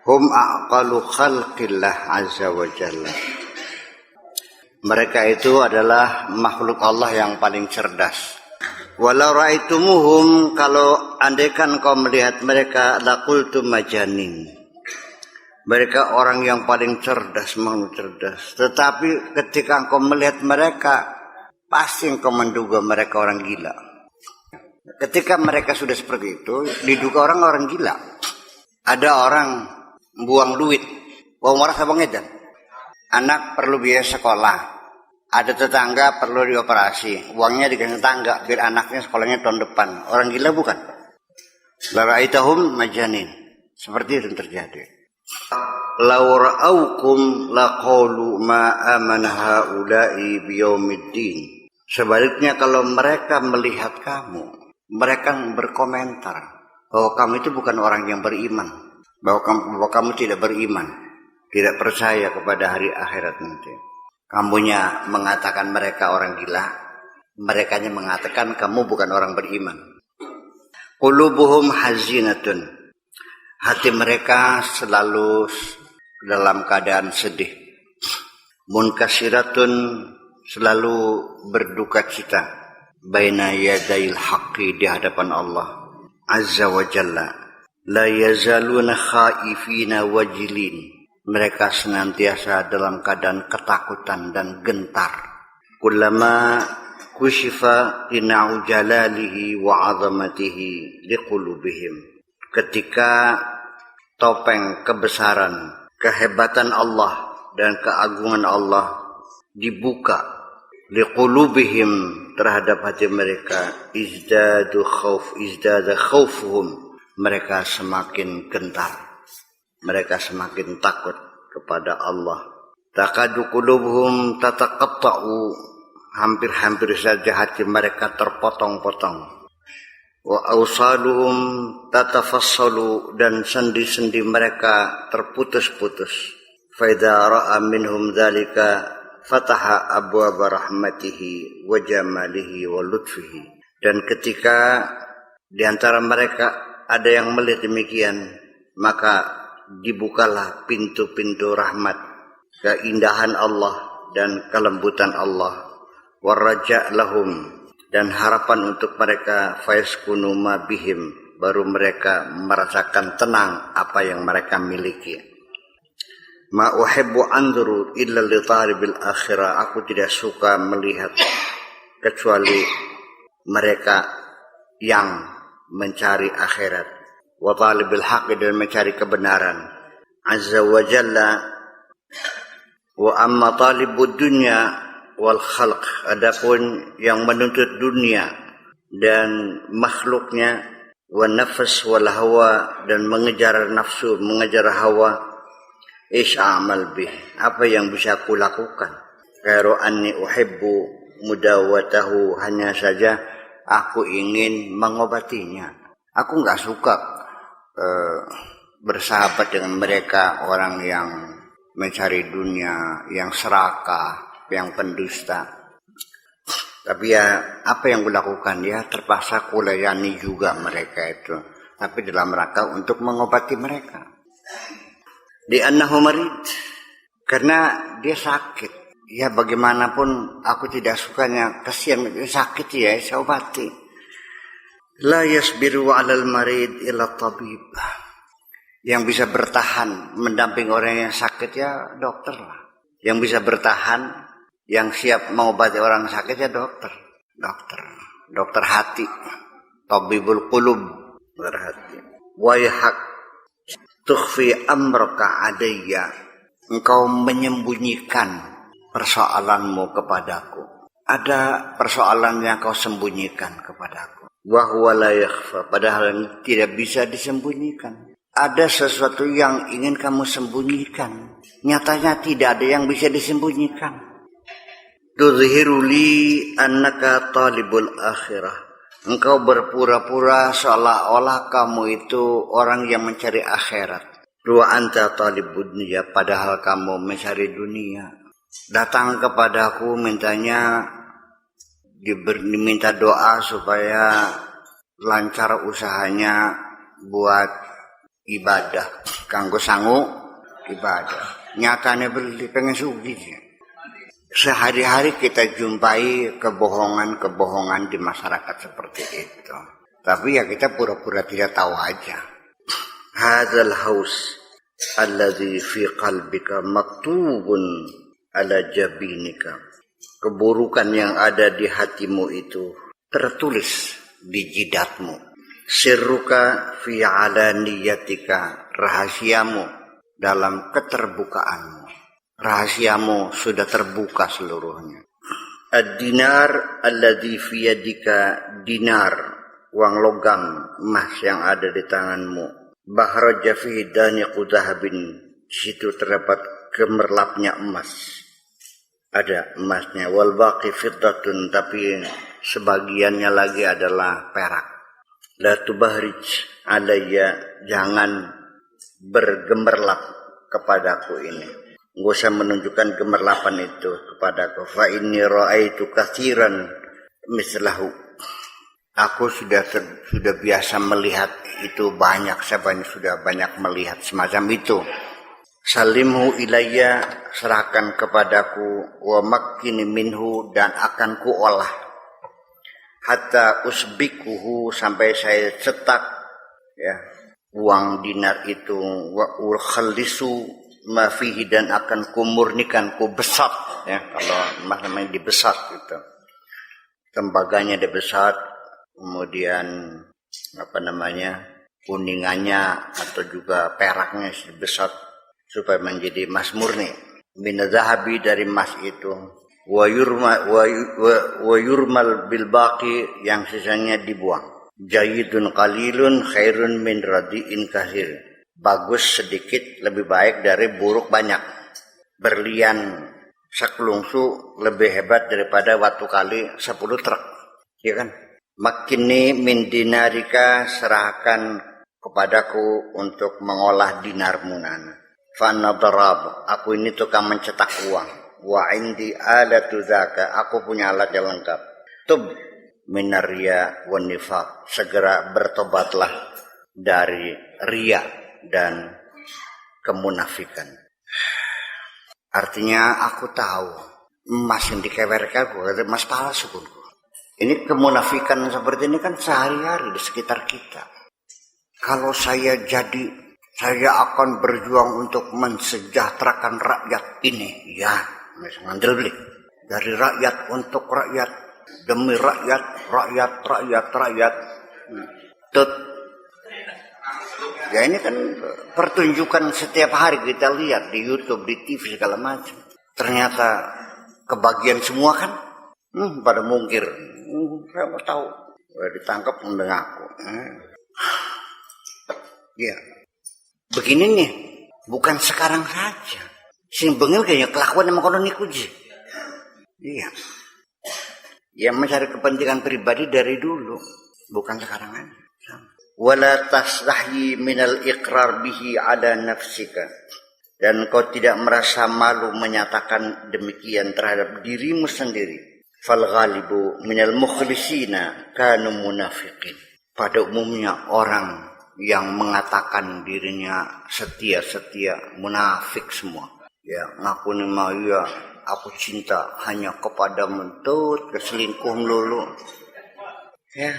Hum aqalu khalqillah azza wa jalla. Mereka itu adalah makhluk Allah yang paling cerdas. Walau ra'aitumuhum, kalau andaikan kau melihat mereka, laqultum majanin. Mereka orang yang paling cerdas, makhluk cerdas. Tetapi ketika engkau melihat mereka, pasti engkau menduga mereka orang gila. Ketika mereka sudah seperti itu, diduga orang gila. Ada orang buang duit, uang waras apa ngedan. Anak perlu biaya sekolah, ada tetangga perlu dioperasi, uangnya dikasih tetangga biar anaknya sekolahnya tahun depan. Orang gila bukan? La ra'aitahum majanin. Seperti itu terjadi. Law ra'aukum laqalu ma amana haula'i biyaumiddin. Sebaliknya kalau mereka melihat kamu, mereka berkomentar bahwa kamu itu bukan orang yang beriman, bahwa kamu tidak beriman, tidak percaya kepada hari akhirat nanti. Kamunya mengatakan mereka orang gila, merekanya mengatakan kamu bukan orang beriman. Qulubuhum hazinatun. Hati mereka selalu dalam keadaan sedih. Munkasiratun, selalu berduka cita. Baina yadail haqqi, di hadapan Allah azza wa jalla. La yazaluna khaifina wajilin. Mereka senantiasa dalam keadaan ketakutan dan gentar. Kullama kushifa ina'u jalalihi wa azamatihi liqulubihim. Ketika topeng kebesaran, kehebatan Allah dan keagungan Allah dibuka liqulubihim, terhadap hati mereka, izdada khaufuhum, mereka semakin gentar, mereka semakin takut kepada Allah. Takadu qulubuhum tataqatta'u, hampir-hampir saja hati mereka terpotong-potong. Wa awsaluhum tatafassalu, dan sendi-sendi mereka terputus-putus. Fa idza ra'a minhum dzalika fataha abwaaba rahmatihi wa jamalihi wa lutfihi. Dan ketika di antara mereka ada yang melihat demikian, maka dibukalah pintu-pintu rahmat, keindahan Allah dan kelembutan Allah. Waraja' lahum, dan harapan untuk mereka, fayaskunu ma bihim, baru mereka merasakan tenang apa yang mereka miliki. Ma uhibbu anzuru illa li talibil akhirah, aku tidak suka melihat kecuali mereka yang mencari akhirat. Wa talibil haqq, dan mencari kebenaran. Azza wa jalla. Wa amma talibud dunya wal khalq, adapun yang menuntut dunia dan makhluknya, wa nafs wal hawa, dan mengejar nafsu, mengejar hawa. Ish a'mal bih, apa yang bisa aku lakukan? Khairu anni uhibbu mudawatahu, hanya saja aku ingin mengobatinya. Aku enggak suka bersahabat dengan mereka, orang yang mencari dunia, yang serakah, yang pendusta. Tapi ya apa yang kulakukan, ya terpaksa kulayani juga mereka itu, tapi dalam rangka untuk mengobati mereka. Di annahu marid, karena dia sakit. Ya bagaimanapun aku tidak sukanya, kasihan sakit ya, saya obati. La yasbiru 'alal marid illa tabib. Yang bisa bertahan mendamping orang yang sakit ya dokter lah. Yang bisa bertahan, yang siap mengobati orang sakit ya dokter. Dokter hati. Tabibul qulub, dokter hati. Wayhak tukhfi amraka adayya, engkau menyembunyikan persoalanmu kepadaku. Ada persoalan yang kau sembunyikan kepadaku. Wa huwa la yakhfa, padahal tidak bisa disembunyikan. Ada sesuatu yang ingin kamu sembunyikan, nyatanya tidak ada yang bisa disembunyikan. Tuzhiru li annaka talibul akhirah, engkau berpura-pura seolah-olah kamu itu orang yang mencari akhirat. Wa anta talibud dunya, padahal kamu mencari dunia. Datang kepadaku diminta doa supaya lancar usahanya buat ibadah, kanggo sangu ibadah. Nyatanya beli pengen sugih. Sehari-hari kita jumpai kebohongan-kebohongan di masyarakat seperti itu. Tapi ya kita pura-pura tidak tahu aja. Hadzal haus alladzi fi qalbika maktubun ala jabinika. Keburukan yang ada di hatimu itu tertulis di jidatmu. Sirruka fi alaniyatika, rahasiamu dalam keterbukaanmu. Rahasiamu sudah terbuka seluruhnya. Ad-dinar alladzi fi yadika, dinar, uang logam emas yang ada di tanganmu. Bahraja fi daniqu dhahabin, di situ terdapat gemerlapnya emas. Ada emasnya. Wal baqi fiddatun, tapi sebagiannya lagi adalah perak. La tubahrij alayya, jangan bergemerlap kepadaku ini. Gak usah menunjukkan gemerlapan itu kepadaku. Fa inni ra'aitu katsiran mislahu. Aku sudah biasa melihat itu banyak. Saya sudah banyak melihat semacam itu. Salimhu ilayya, serahkan kepadaku. Wa makkini minhu, dan akan kuolah. Hatta usbikuhu, sampai saya cetak ya uang dinar itu. Wa urkhallisu ma fihi, dan akan kumurnikan, kubesat ya, kalau emas namanya dibesat gitu. Tembaganya dibesat, kemudian kuningannya atau juga peraknya dibesat supaya menjadi emas murni. Min zahabi, dari emas itu. Wa yurmal bil baqi, yang sisanya dibuang. Jayyidun qalilun khairun min radiin katsir. Bagus sedikit lebih baik dari buruk banyak. Berlian sekelungsu lebih hebat daripada watu kali 10 truk. Ya kan? Makini min dinarika, serahkan kepadaku untuk mengolah dinarmu nana. Fana darab, aku ini tukang mencetak uang. Wa indi alatu zaka, aku punya alat yang lengkap. Tub minarya wa nifaq, segera bertobatlah dari riya dan kemunafikan. Artinya aku tahu emas yang dikewer-kewer itu emas palsu. Ini kemunafikan seperti ini kan sehari-hari di sekitar kita. Kalau saya akan berjuang untuk mensejahterakan rakyat ini, ya, ngambil beli dari rakyat untuk rakyat, demi rakyat. Ya ini kan pertunjukan setiap hari kita lihat di YouTube, di TV segala macam. Ternyata kebagian semua kan, pada mungkir. Saya mau tahu, ditangkap mendengaku. Ya, begini nih, bukan sekarang saja. Sing bengil kayaknya kelakuan emang kono niku ji. Iya. Ya mencari kepentingan pribadi dari dulu, bukan sekarang aja. Wala tasdahi minal iqrar bihi ala nafsika, dan kau tidak merasa malu menyatakan demikian terhadap dirimu sendiri. Fal ghalibu minal mukhlisina kanu munafiqin, pada umumnya orang yang mengatakan dirinya setia munafik semua. Ya ngaku nih mah ya aku cinta hanya kepada mentut keselingkuh melulu. Ya.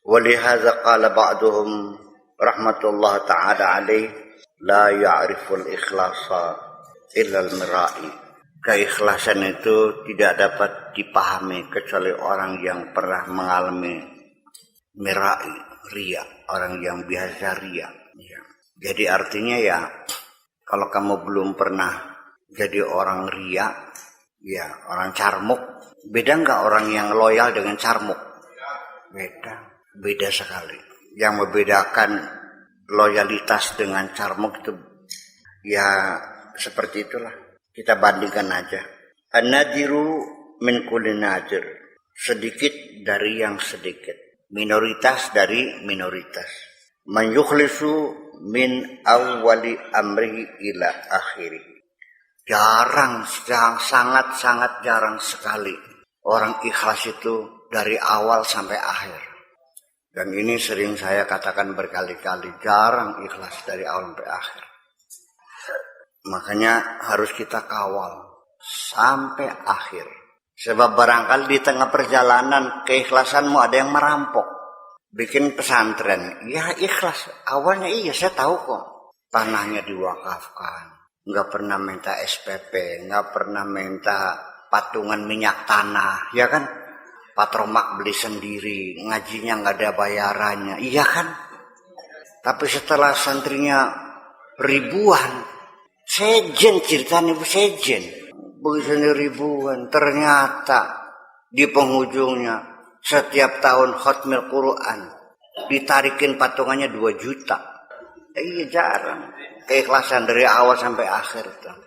Walihadza qala ba'duhum rahmatullah ta'ala alaih la ya'riful ikhlasa illa al-mira'i. Keikhlasan itu tidak dapat dipahami kecuali orang yang pernah mengalami mira'i, riya, orang yang biasa riya. Ya. Jadi artinya ya kalau kamu belum pernah jadi orang riya, ya orang carmuk, beda enggak orang yang loyal dengan carmuk? Beda sekali. Yang membedakan loyalitas dengan carmuk itu ya seperti itulah. Kita bandingkan aja. An-nadiru min kulli nadir, sedikit dari yang sedikit, minoritas dari minoritas. Man yukhlisu min awwali amrihi ila akhirih. Sangat jarang sekali orang ikhlas itu dari awal sampai akhir. Dan ini sering saya katakan berkali-kali, jarang ikhlas dari awal sampai akhir. Makanya harus kita kawal sampai akhir. Sebab barangkali di tengah perjalanan keikhlasanmu ada yang merampok. Bikin pesantren, ya ikhlas. Awalnya iya saya tahu kok. Tanahnya diwakafkan. Nggak pernah minta SPP, nggak pernah minta patungan minyak tanah, ya kan? Patromak beli sendiri, ngajinya nggak ada bayarannya, iya kan? Tapi setelah santrinya ribuan, sejen ceritanya sejen, begitu ribuan, ternyata di penghujungnya setiap tahun khatmil Quran ditarikin patungannya 2 juta. Iya jarang keikhlasan dari awal sampai akhir tuh.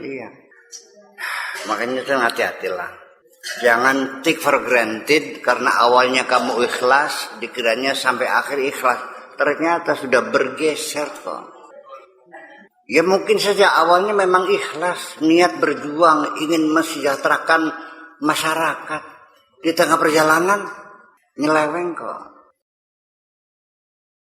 Iya. Makanya tuh hati-hatilah. Jangan take for granted karena awalnya kamu ikhlas, dikiranya sampai akhir ikhlas. Ternyata sudah bergeser kok. Ya mungkin saja awalnya memang ikhlas, niat berjuang, ingin mensejahterakan masyarakat. Di tengah perjalanan nyeleweng kok.